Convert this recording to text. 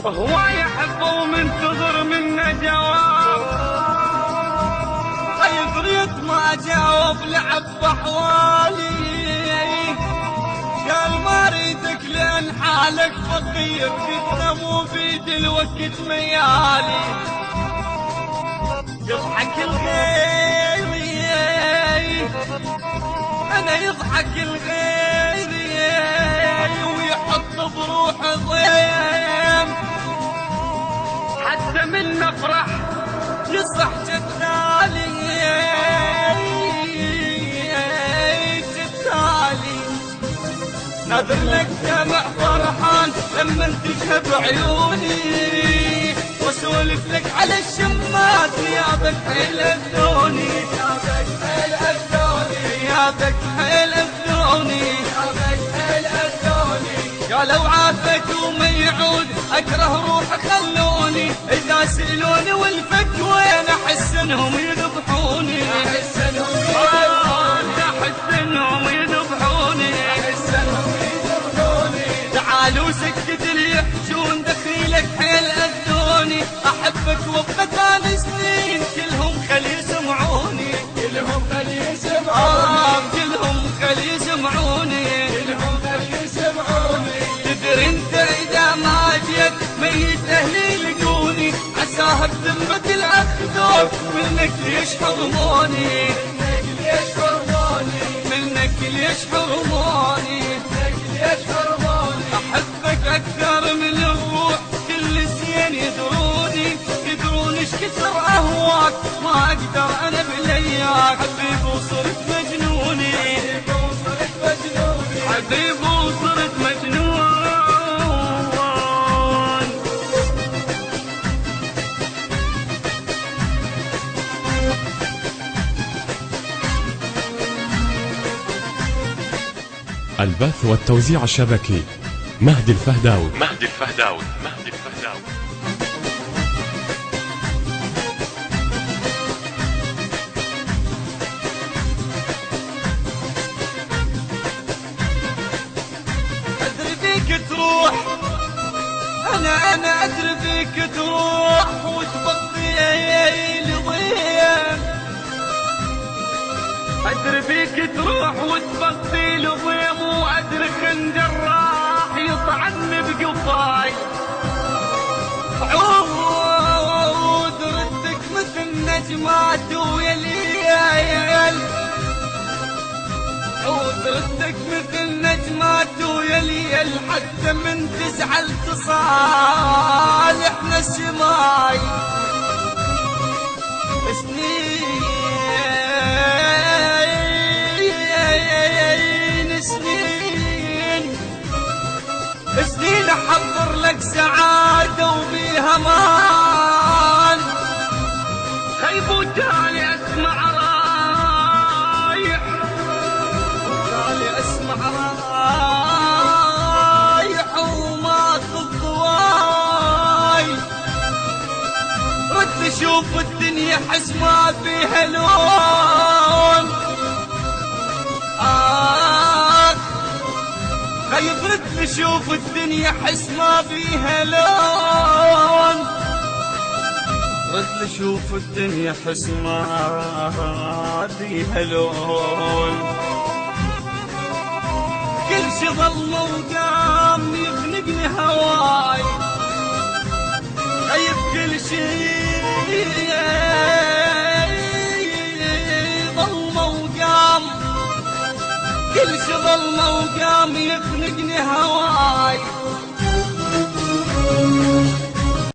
هو يحب ومنتظر منه جواب، يدريت ما جاوب لعب بحوالي، قال ما اريدك لان حالك فقير، قلنا مو بيد الوقت ميالي. يضحك الغير انا يضحك الغير ويحط بروحه ضيم، حتى من نفرح يصح جدالي جدالي. ناظر لك دمع فرحان لما تشهب عيوني، واسولف لك على الشمات ثيابك حيل اذوني، ثيابك حيل اذوني، ثيابك حيل اذوني، ثيابك حيل اذوني. قالوا عافك وما يعود اكره روح خلوني، اذا سالوني والفك وين احس انهم يذبحوني، احس انهم يذبحوني، احس انهم يذبحوني، احس انهم يذبحوني. تعالوا سكت اللي يحجون دخيلك حيل اذوني، احبك وابقى ثاني سنين كلهم خلي يسمعوني، كلهم خلي يسمعوني، كلهم خلي يسمعوني، كلهم خلي يسمعوني. تدري انت اذا ما جيت ميت اهلي يلقوني، عساها بذمة الاخذوك منك ليش حرموني، منك ليش حرموني، منك ليش حرموني، منك ليش حرموني. احبك اكثر من الروح كل زين يدروني، يدرون ايش كثر اهواك ما اقدر انا بلياك. حبيب وصرت مجنوني، حبيب وصرت مجنوني، حبيب وصرت مجنون. البث والتوزيع الشبكي مهدي الفهداوي. مهدي الفهداوي. مهدي الفهداوي. ادري فيك تروح، انا ادري فيك تروح وتبقي لضيم، ادري فيك تروح وتبقي لضيم، وادري خنجر راح يطعني بقفاي. عود ردك مثل نجمات ويا ليل، عود ردك مثل نجمات ويا ليل، حتى من تزعل تصالحنا الشماي. سنين احضر لك سعادة وبيها مان، خيب وتالي اسمع رايح، تالي اسمع رايح وماخذ ضواي. رد اشوف الدنيا حس ما فيها لون، خيب رد اشوف الدنيا حس ما فيها لون، رد اشوف الدنيا حس ما فيها لون. كل شي ظل وقام يخنقني هواي، خيب كل شي ظل وقام، كل شي ظل وقام يخنقني هواي.